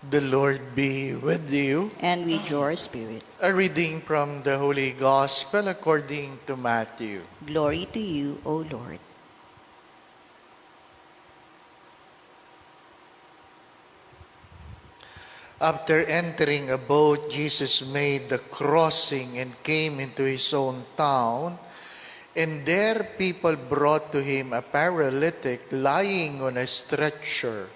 The Lord be with you. And with your spirit. A reading from the Holy Gospel according to Matthew. Glory to you, O Lord. After entering a boat, Jesus made the crossing and came into his own town. And there people brought to him a paralytic lying on a stretcher.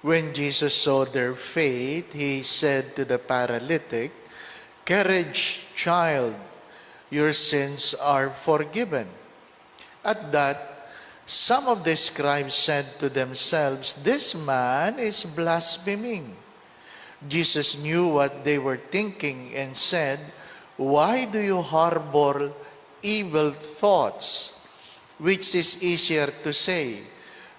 When Jesus saw their faith, he said to the paralytic, "Courage, child, your sins are forgiven." At that, some of the scribes said to themselves, "This man is blaspheming." Jesus knew what they were thinking and said, "Why do you harbor evil thoughts? Which is easier to say,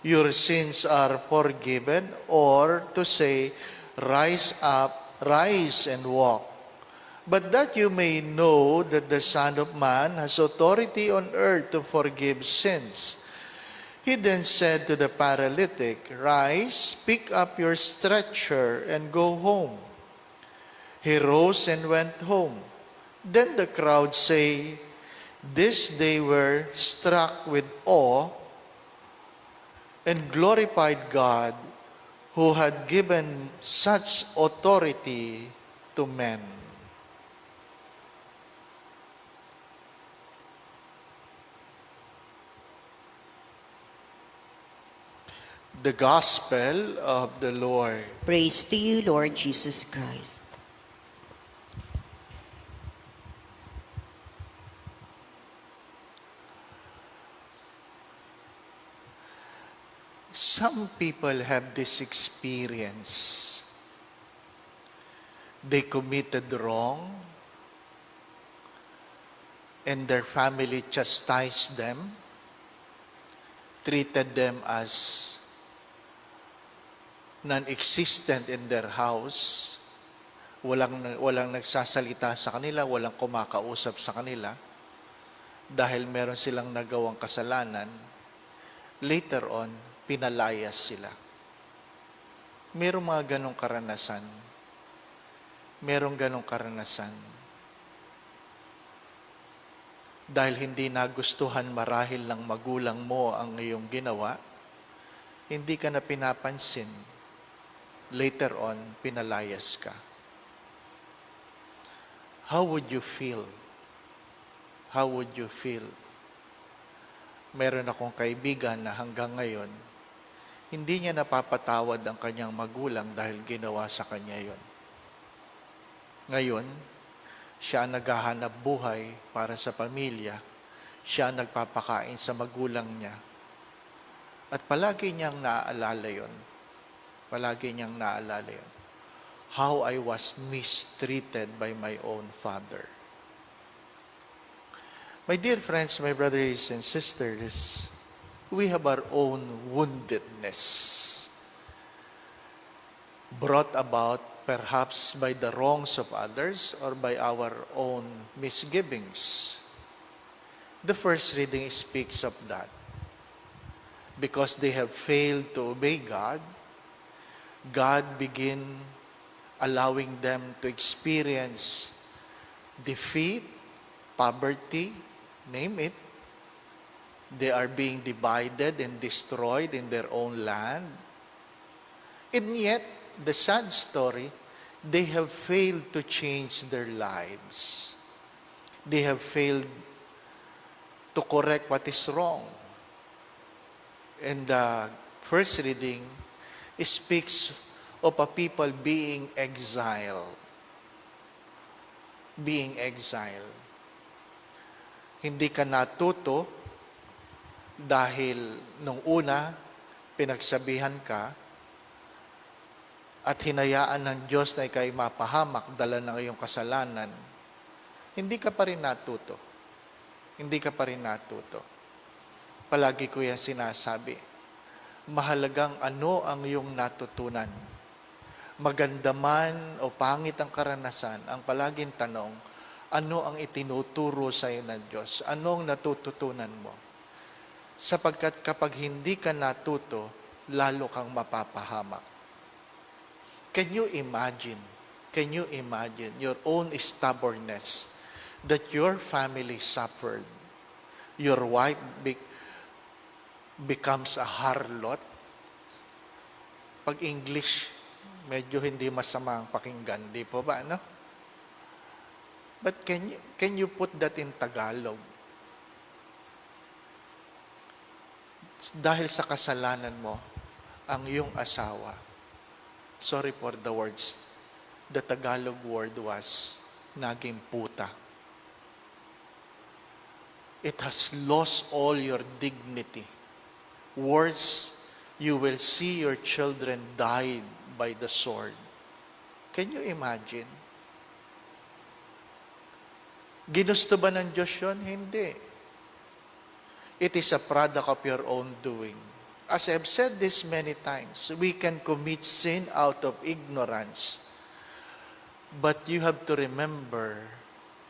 'Your sins are forgiven,' or to say, 'Rise up, rise and walk'? But that you may know that the Son of Man has authority on earth to forgive sins." He then said to the paralytic, "Rise, pick up your stretcher and go home." He rose and went home. Then the crowd say, "This they were struck with awe and glorified God who had given such authority to men." The Gospel of the Lord. Praise to you, Lord Jesus Christ. Some people have this experience. They committed wrong, and their family chastised them, treated them as non-existent in their house. Walang nagsasalita sa kanila, walang kumakausap sa kanila dahil meron silang nagawang kasalanan. Later on, pinalayas sila. Merong mga ganong karanasan. Merong ganong karanasan. Dahil hindi nagustuhan marahil ng magulang mo ang iyong ginawa, hindi ka na pinapansin. Later on, pinalayas ka. How would you feel? How would you feel? Meron akong kaibigan na hanggang ngayon, hindi niya napapatawad ang kanyang magulang dahil ginawa sa kanya yon. Ngayon, siya ang naghahanap buhay para sa pamilya. Siya ang nagpapakain sa magulang niya. At palagi niyang naaalala yon. Palagi niyang naaalala yon. How I was mistreated by my own father. My dear friends, my brothers and sisters, we have our own woundedness, brought about perhaps by the wrongs of others or by our own misgivings. The first reading speaks of that. Because they have failed to obey God, God begin allowing them to experience defeat, poverty, name it. They are being divided and destroyed in their own land. And yet, the sad story, they have failed to change their lives. They have failed to correct what is wrong. And the first reading speaks of a people being exiled. Being exiled. Hindi ka natuto dahil nung una, pinagsabihan ka at hinayaan ng Diyos na ikay mapahamak dala ng iyong kasalanan, hindi ka pa rin natuto. Hindi ka pa rin natuto. Palagi ko yan sinasabi. Mahalagang ano ang iyong natutunan. Maganda man o pangit ang karanasan, ang palaging tanong, ano ang itinuturo sa iyo ng Diyos? Anong natututunan mo? Sapagkat kapag hindi ka natuto, lalo kang mapapahamak. Can you imagine? Can you imagine your own stubbornness that your family suffered? Your wife becomes a harlot? Pag English, medyo hindi masama ang pakinggan, di po ba, no? But can you put that in Tagalog? Dahil sa kasalanan mo, ang iyong asawa, sorry for the words, the Tagalog word was, naging puta. It has lost all your dignity. Worse, you will see your children died by the sword. Can you imagine? Ginusto ba ng Diyos yun? Hindi. It is a product of your own doing. As I've said this many times, we can commit sin out of ignorance. But you have to remember,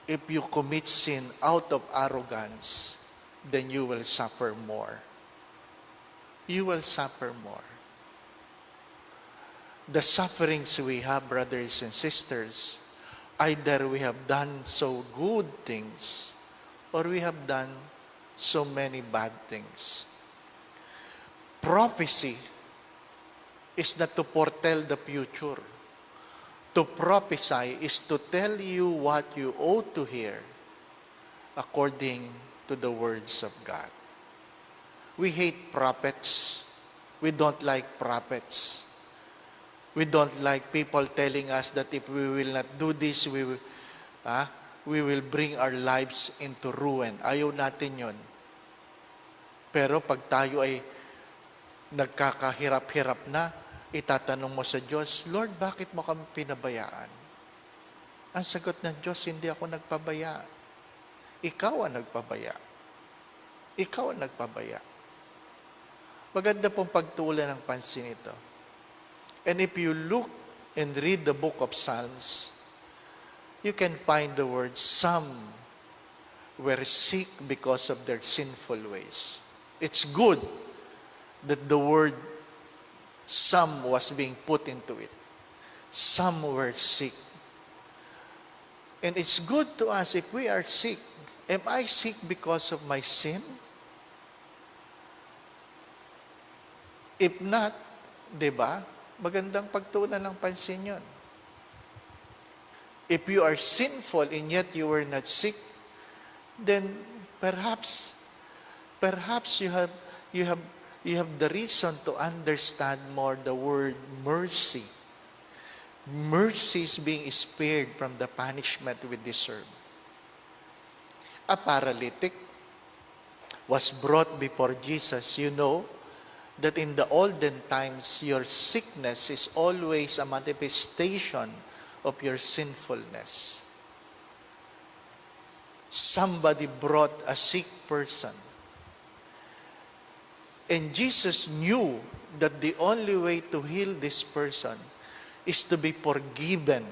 if you commit sin out of arrogance, then you will suffer more. You will suffer more. The sufferings we have, brothers and sisters, either we have done so good things or we have done so many bad things. Prophecy is not to foretell the future. To prophesy is to tell you what you ought to hear according to the words of God. We hate prophets. We don't like prophets. We don't like people telling us that if we will not do this, we will bring our lives into ruin. Ayaw natin yun. Pero pag tayo ay nagkakahirap-hirap na, itatanong mo sa Diyos, Lord, bakit mo kami pinabayaan? Ang sagot ng Diyos, hindi ako nagpabaya. Ikaw ang nagpabaya. Ikaw ang nagpabaya. Maganda pong pagtuulan ng pansin ito. And if you look and read the book of Psalms, you can find the word, some were sick because of their sinful ways. It's good that the word some was being put into it. Some were sick. And it's good to us if we are sick. Am I sick because of my sin? If not, di ba? Magandang pagtuunan ng pansin yun. If you are sinful and yet you were not sick, then perhaps you have the reason to understand more the word mercy. Mercy is being spared from the punishment we deserve. A paralytic was brought before Jesus. You know that in the olden times, your sickness is always a manifestation of your sinfulness. Somebody brought a sick person. And Jesus knew that the only way to heal this person is to be forgiven.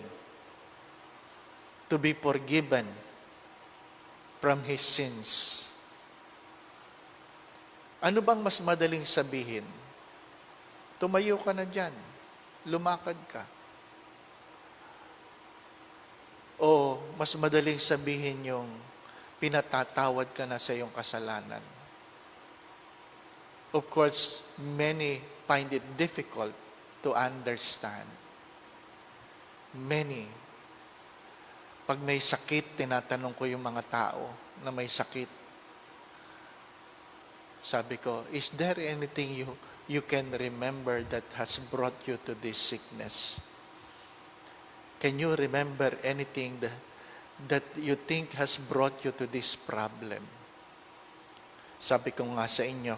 To be forgiven from his sins. Ano bang mas madaling sabihin? Tumayo ka na dyan. Lumakad ka. O mas madaling sabihin yung pinatatawad ka na sa iyong kasalanan. Of course, many find it difficult to understand. Many. Pag may sakit, tinatanong ko yung mga tao na may sakit. Sabi ko, is there anything you can remember that has brought you to this sickness? Can you remember anything that you think has brought you to this problem? Sabi ko nga sa inyo,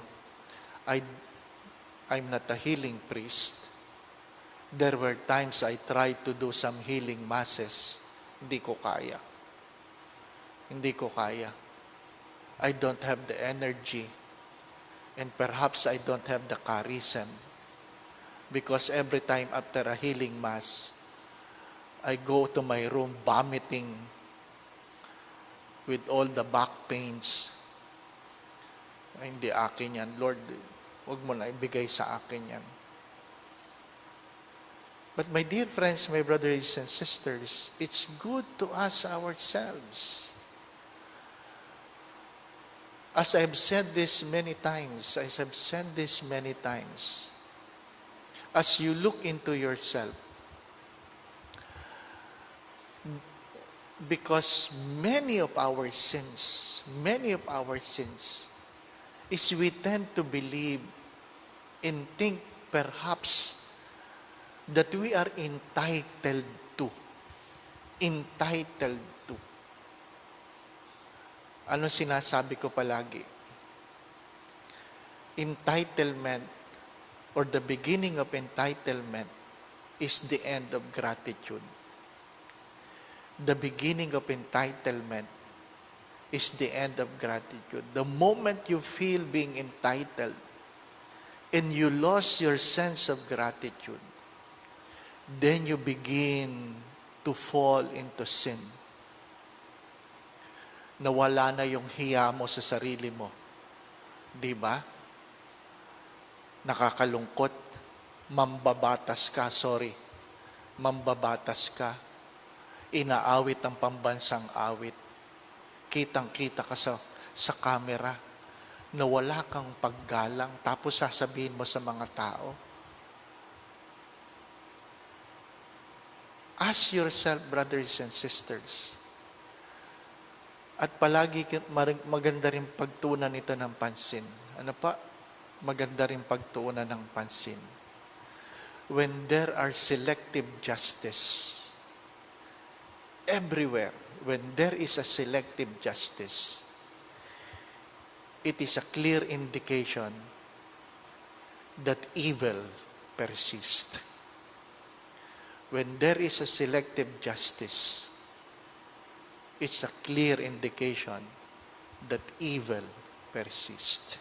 I'm not a healing priest. There were times I tried to do some healing masses. Hindi ko kaya. Hindi ko kaya. I don't have the energy. And perhaps I don't have the charism. Because every time after a healing mass, I go to my room vomiting with all the back pains. Ay, hindi akin yan. Lord, huwag mo na ibigay sa akin yan. But my dear friends, my brothers and sisters, it's good to ask ourselves. As I've said this many times, as you look into yourself, because many of our sins is we tend to believe and think perhaps that we are to. Entitled to. Ano sinasabi ko palagi? Entitlement or the beginning of entitlement is the end of gratitude. The beginning of entitlement is the end of gratitude. The moment you feel being entitled and you lost your sense of gratitude, then you begin to fall into sin. Nawala na yung hiya mo sa sarili mo. Di ba? Nakakalungkot. Mambabatas ka. Inaawit ang pambansang awit. Kitang-kita ka sa camera na wala kang paggalang, tapos sasabihin mo sa mga tao. Ask yourself, brothers and sisters. At palagi maganda rin pagtuunan ito ng pansin. Ano pa? Maganda rin pagtuunan ng pansin. When there are selective justice, everywhere, when there is a selective justice, it is a clear indication that evil persists. When there is a selective justice, it's a clear indication that evil persists.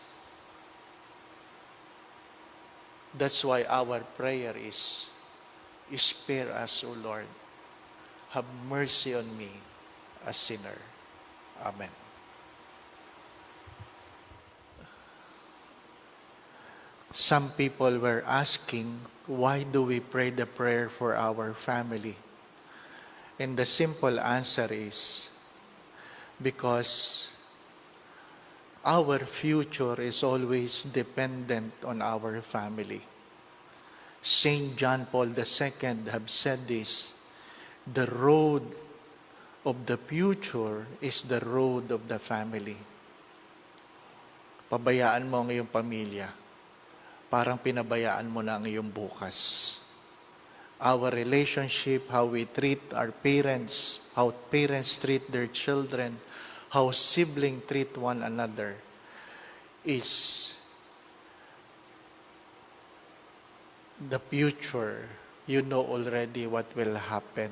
That's why our prayer is, spare us, O Lord. Have mercy on me, a sinner. Amen. Some people were asking, why do we pray the prayer for our family? And the simple answer is, because our future is always dependent on our family. Saint John Paul II have said this, the road of the future is the road of the family. Pabayaan mo ang iyong pamilya. Parang pinabayaan mo na ang iyong bukas. Our relationship, how we treat our parents, how parents treat their children, how siblings treat one another, is the future. You know already what will happen.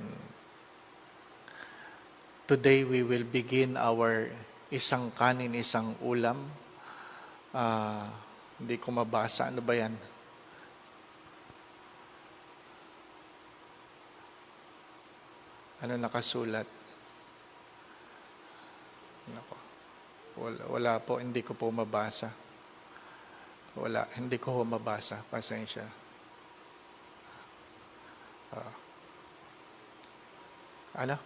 Today we will begin our isang kanin, isang ulam. Hindi ko mabasa. Ano ba yan? Ano nakasulat? Nako. Wala po. Hindi ko po mabasa. Hindi ko po mabasa. Pasensya. Ano?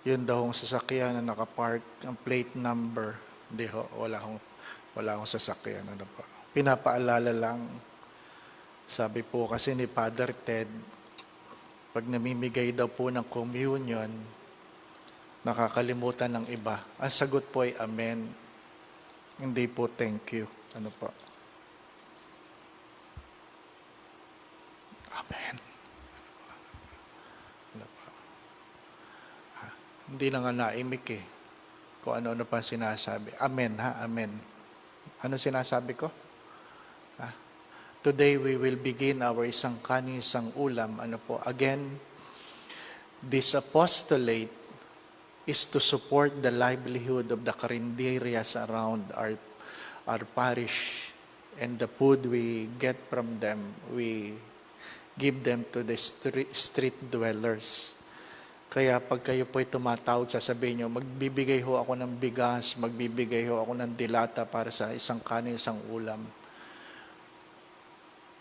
Yun daw ang sasakyan na nakapark, ang plate number. Hindi ho, wala akong sasakyan. Ano pa? Pinapaalala lang. Sabi po kasi ni Father Ted, pag namimigay daw po ng communion, nakakalimutan ng iba. Ang sagot po ay amen. Hindi po thank you. Ano po? Amen. Hindi na nga naimik eh. Kung ano-ano pa sinasabi. Amen ha, amen. Ano sinasabi ko? Today we will begin our isang kanin, isang ulam. Ano po? Again, this apostolate is to support the livelihood of the carinderias around our parish. And the food we get from them, we give them to the street dwellers. Kaya pag kayo po'y tumatawag, sasabihin nyo, magbibigay ho ako ng bigas, magbibigay ho ako ng dilata para sa isang kanin, isang ulam.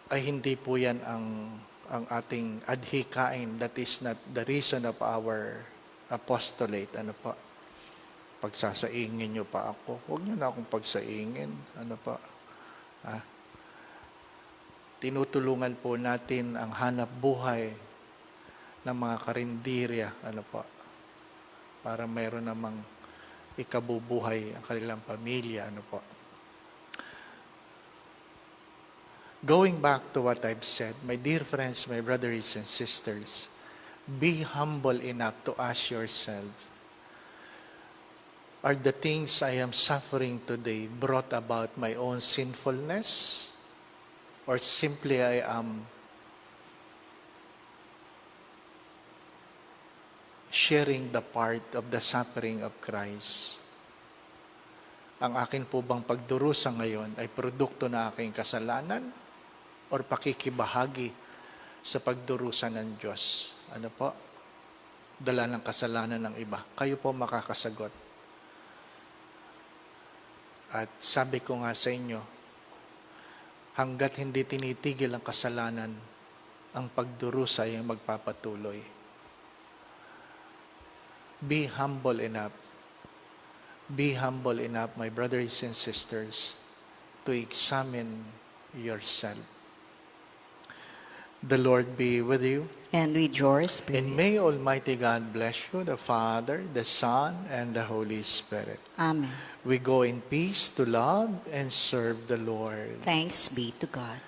Ay hindi po yan ang ating adhikain. That is not the reason of our apostolate. Ano pa? Pagsasaingin nyo pa ako. Huwag nyo na akong pagsaingin. Ano pa? Tinutulungan po natin ang hanap buhay ng mga karinderya, ano po, para mayroon namang ikabubuhay ang kanilang pamilya, ano po. Going back to what I've said, my dear friends, my brothers and sisters, be humble enough to ask yourself, are the things I am suffering today brought about my own sinfulness? Or simply I am sharing the part of the suffering of Christ? Ang akin po bang pagdurusa ngayon ay produkto na aking kasalanan or pakikibahagi sa pagdurusa ng Diyos? Ano po? Dala ng kasalanan ng iba. Kayo po makakasagot. At sabi ko nga sa inyo, hanggat hindi tinitigil ang kasalanan, ang pagdurusa ay magpapatuloy. Be humble enough. Be humble enough, my brothers and sisters, to examine yourself. The Lord be with you. And with your spirit. And may Almighty God bless you, the Father, the Son, and the Holy Spirit. Amen. We go in peace to love and serve the Lord. Thanks be to God.